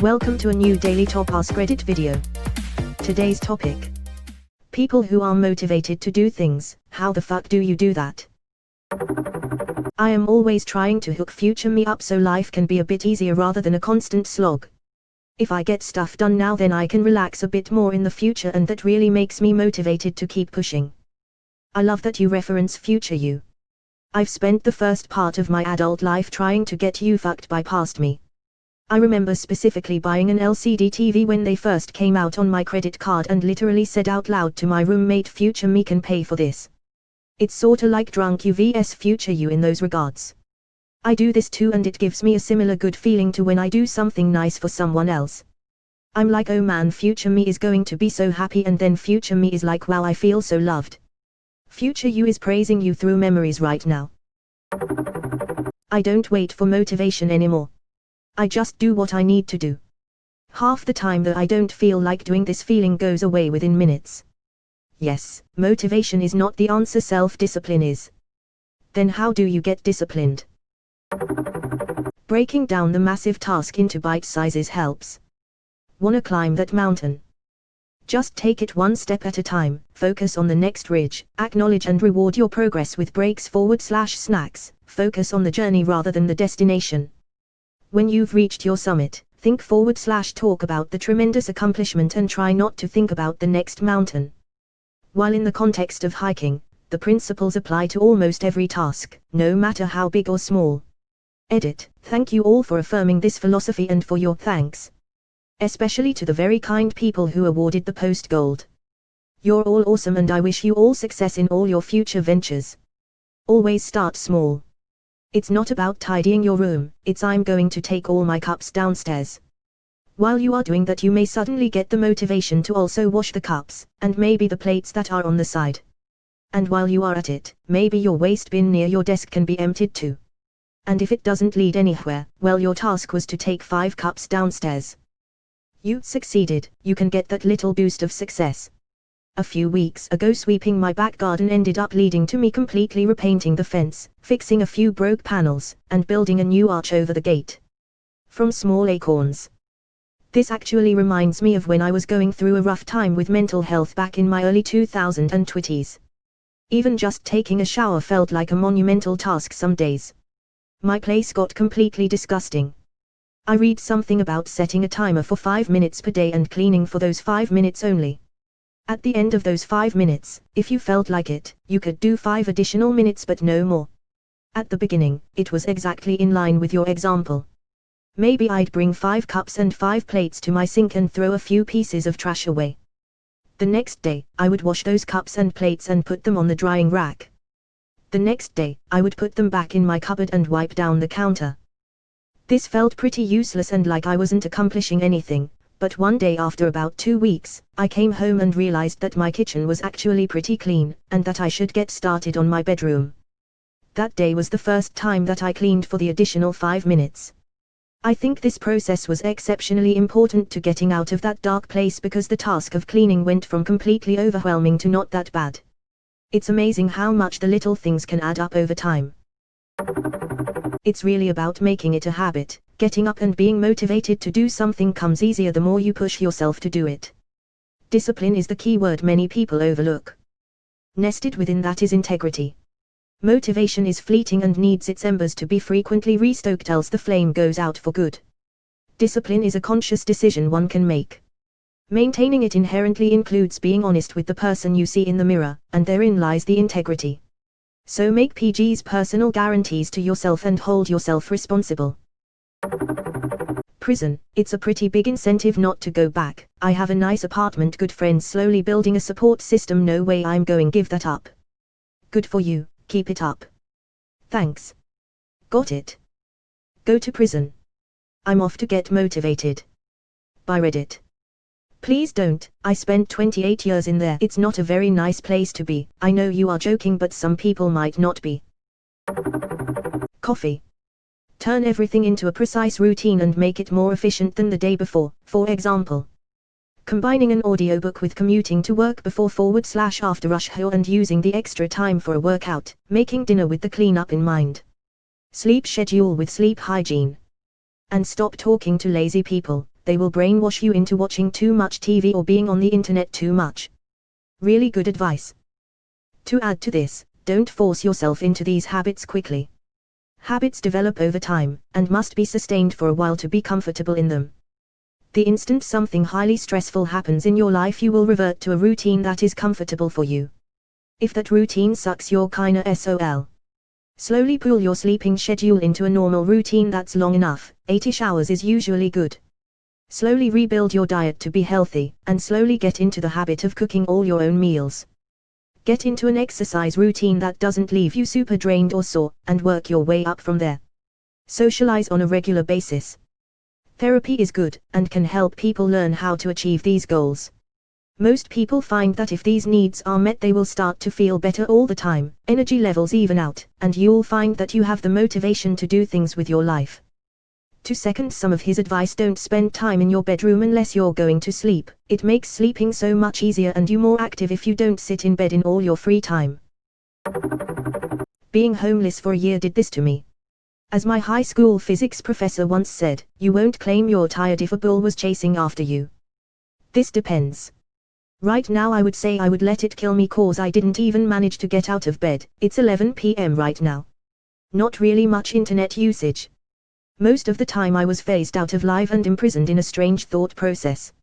Welcome to a new daily top Askreddit video. Today's topic: people who are motivated to do things. How the fuck do you do that? I am always trying to hook future me up so life can be a bit easier rather than a constant slog. If I get stuff done now, then I can relax a bit more in the future, and that really makes me motivated to keep pushing. I love that you reference future you. I've spent the first part of my adult life trying to get you fucked by past me. I remember specifically buying an LCD TV when they first came out on my credit card and literally said out loud to my roommate, future me can pay for this. It's sorta like drunk you vs future you in those regards. I do this too, and it gives me a similar good feeling to when I do something nice for someone else. I'm like, oh man, future me is going to be so happy, and then future me is like, wow, I feel so loved. Future you is praising you through memories right now. I don't wait for motivation anymore. I just do what I need to do. Half the time that I don't feel like doing, this feeling goes away within minutes. Yes, motivation is not the answer, self-discipline is. Then how do you get disciplined? Breaking down the massive task into bite sizes helps. Wanna climb that mountain? Just take it one step at a time, focus on the next ridge, acknowledge and reward your progress with breaks/snacks, focus on the journey rather than the destination. When you've reached your summit, think/talk about the tremendous accomplishment and try not to think about the next mountain. While in the context of hiking, the principles apply to almost every task, no matter how big or small. Edit. Thank you all for affirming this philosophy and for your thanks. Especially to the very kind people who awarded the post gold. You're all awesome, and I wish you all success in all your future ventures. Always start small. It's not about tidying your room, it's I'm going to take all my cups downstairs. While you are doing that, you may suddenly get the motivation to also wash the cups, and maybe the plates that are on the side. And while you are at it, maybe your waste bin near your desk can be emptied too. And if it doesn't lead anywhere, well, your task was to take 5 cups downstairs. You succeeded. You can get that little boost of success. A few weeks ago, sweeping my back garden ended up leading to me completely repainting the fence, fixing a few broke panels, and building a new arch over the gate. From small acorns. This actually reminds me of when I was going through a rough time with mental health back in my early 2020s. Even just taking a shower felt like a monumental task some days. My place got completely disgusting. I read something about setting a timer for 5 minutes per day and cleaning for those 5 minutes only. At the end of those 5 minutes, if you felt like it, you could do 5 additional minutes but no more. At the beginning, it was exactly in line with your example. Maybe I'd bring 5 cups and 5 plates to my sink and throw a few pieces of trash away. The next day, I would wash those cups and plates and put them on the drying rack. The next day, I would put them back in my cupboard and wipe down the counter. This felt pretty useless and like I wasn't accomplishing anything. But one day after about 2 weeks, I came home and realized that my kitchen was actually pretty clean, and that I should get started on my bedroom. That day was the first time that I cleaned for the additional 5 minutes. I think this process was exceptionally important to getting out of that dark place, because the task of cleaning went from completely overwhelming to not that bad. It's amazing how much the little things can add up over time. It's really about making it a habit. Getting up and being motivated to do something comes easier the more you push yourself to do it. Discipline is the key word many people overlook. Nested within that is integrity. Motivation is fleeting and needs its embers to be frequently restoked, else the flame goes out for good. Discipline is a conscious decision one can make. Maintaining it inherently includes being honest with the person you see in the mirror, and therein lies the integrity. So make PG's personal guarantees to yourself and hold yourself responsible. Prison. It's a pretty big incentive not to go back. I have a nice apartment, good friends, slowly building a support system. No way I'm going give that up. Good for you, keep it up. Thanks. Got it. Go to prison. I'm off to get motivated. By Reddit. Please don't, I spent 28 years in there. It's not a very nice place to be. I know you are joking, but some people might not be. Coffee. Turn everything into a precise routine and make it more efficient than the day before. For example, combining an audiobook with commuting to work before/after rush hour and using the extra time for a workout, making dinner with the cleanup in mind. Sleep schedule with sleep hygiene. And stop talking to lazy people. they will brainwash you into watching too much TV or being on the internet too much. Really good advice. To add to this, don't force yourself into these habits quickly. Habits develop over time, and must be sustained for a while to be comfortable in them. The instant something highly stressful happens in your life, you will revert to a routine that is comfortable for you. If that routine sucks, you're kinda SOL. Slowly pull your sleeping schedule into a normal routine that's long enough. 8-ish hours is usually good. Slowly rebuild your diet to be healthy, and slowly get into the habit of cooking all your own meals. Get into an exercise routine that doesn't leave you super drained or sore, and work your way up from there. Socialize on a regular basis. Therapy is good, and can help people learn how to achieve these goals. Most people find that if these needs are met, they will start to feel better all the time, energy levels even out, and you'll find that you have the motivation to do things with your life. To second some of his advice, don't spend time in your bedroom unless you're going to sleep. It makes sleeping so much easier and you more active if you don't sit in bed in all your free time. Being homeless for a year did this to me. As my high school physics professor once said, you won't claim you're tired if a bull was chasing after you. This depends. Right now I would say I would let it kill me cause I didn't even manage to get out of bed. It's 11 p.m. right now. Not really much internet usage. Most of the time I was phased out of life and imprisoned in a strange thought process.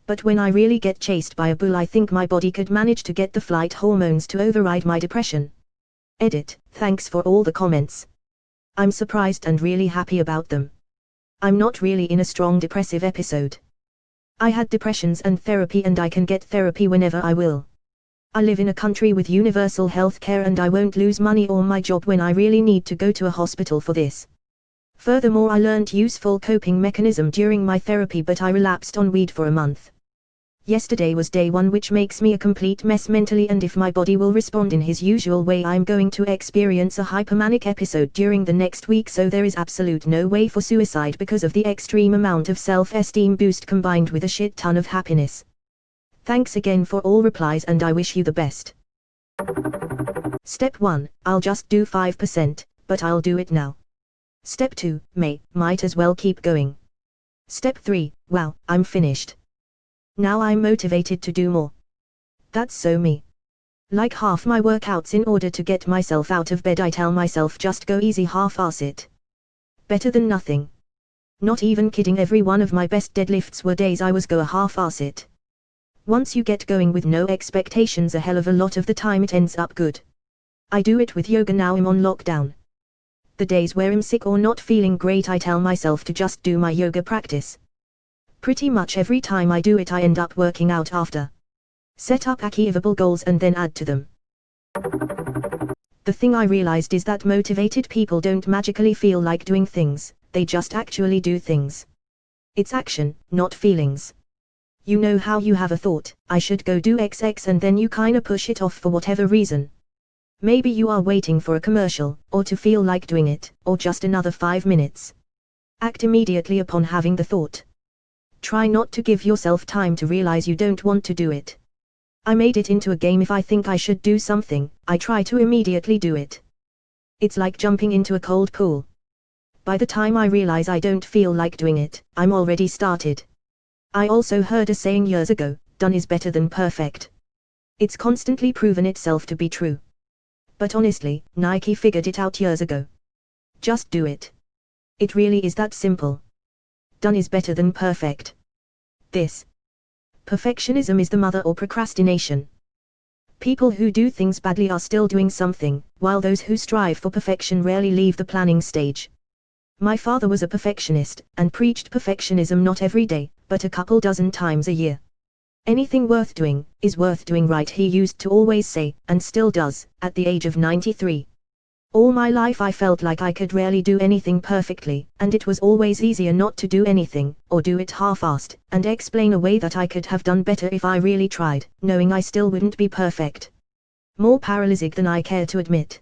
But when I really get chased by a bull, I think my body could manage to get the flight hormones to override my depression. Edit. Thanks for all the comments. I'm surprised and really happy about them. I'm not really in a strong depressive episode. I had depressions and therapy, and I can get therapy whenever I will. I live in a country with universal health care, and I won't lose money or my job when I really need to go to a hospital for this. Furthermore, I learned useful coping mechanism during my therapy, but I relapsed on weed for a month. Yesterday was day 1, which makes me a complete mess mentally, and if my body will respond in his usual way, I'm going to experience a hypermanic episode during the next week, so there is absolute no way for suicide because of the extreme amount of self-esteem boost combined with a shit ton of happiness. Thanks again for all replies and I wish you the best. Step 1, I'll just do 5%, but I'll do it now. Step 2, might as well keep going. Step 3, wow, I'm finished. Now I'm motivated to do more. That's so me. Like half my workouts, in order to get myself out of bed, I tell myself just go easy, half-ass it. Better than nothing. Not even kidding, every one of my best deadlifts were days I was go a half-ass it. Once you get going with no expectations, a hell of a lot of the time it ends up good. I do it with yoga now I'm on lockdown. The days where I'm sick or not feeling great, I tell myself to just do my yoga practice. Pretty much every time I do it, I end up working out after. Set up achievable goals and then add to them. The thing I realized is that motivated people don't magically feel like doing things, they just actually do things. It's action, not feelings. You know how you have a thought, I should go do XX, and then you kinda push it off for whatever reason. Maybe you are waiting for a commercial, or to feel like doing it, or just another 5 minutes. Act immediately upon having the thought. Try not to give yourself time to realize you don't want to do it. I made it into a game. If I think I should do something, I try to immediately do it. It's like jumping into a cold pool. By the time I realize I don't feel like doing it, I'm already started. I also heard a saying years ago, done is better than perfect. It's constantly proven itself to be true. But honestly, Nike figured it out years ago. Just do it. It really is that simple. Done is better than perfect. This perfectionism is the mother of procrastination. People who do things badly are still doing something, while those who strive for perfection rarely leave the planning stage. My father was a perfectionist, and preached perfectionism not every day, but a couple dozen times a year. Anything worth doing, is worth doing right, he used to always say, and still does, at the age of 93. All my life I felt like I could rarely do anything perfectly, and it was always easier not to do anything, or do it half-assed, and explain a way that I could have done better if I really tried, knowing I still wouldn't be perfect. More paralytic than I care to admit.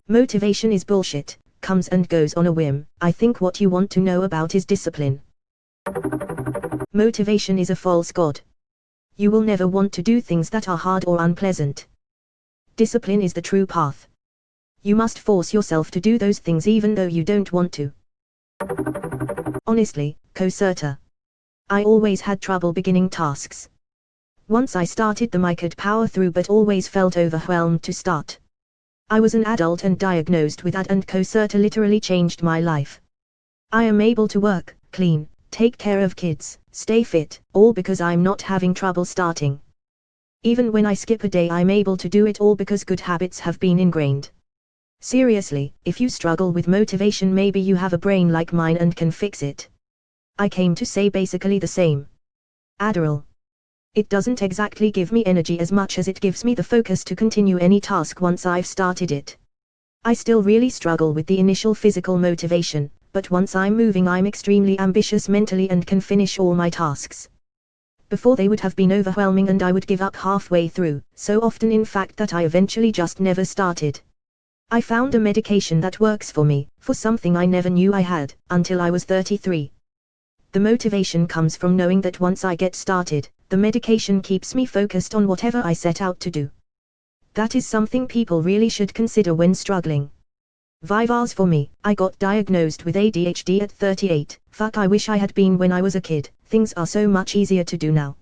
Motivation is bullshit, comes and goes on a whim. I think what you want to know about is discipline. Motivation is a false god. You will never want to do things that are hard or unpleasant. Discipline is the true path. You must force yourself to do those things even though you don't want to. Honestly, Concerta. I always had trouble beginning tasks. Once I started them I could power through but always felt overwhelmed to start. I was an adult and diagnosed with AD, and Concerta literally changed my life. I am able to work, clean, take care of kids, stay fit, all because I'm not having trouble starting. Even when I skip a day I'm able to do it all because good habits have been ingrained. Seriously, if you struggle with motivation maybe you have a brain like mine and can fix it. I came to say basically the same. Adderall. It doesn't exactly give me energy as much as it gives me the focus to continue any task once I've started it. I still really struggle with the initial physical motivation, but once I'm moving I'm extremely ambitious mentally and can finish all my tasks. Before they would have been overwhelming and I would give up halfway through, so often in fact that I eventually just never started. I found a medication that works for me, for something I never knew I had, until I was 33. The motivation comes from knowing that once I get started, the medication keeps me focused on whatever I set out to do. That is something people really should consider when struggling. Vivas for me, I got diagnosed with ADHD at 38, fuck I wish I had been when I was a kid, things are so much easier to do now.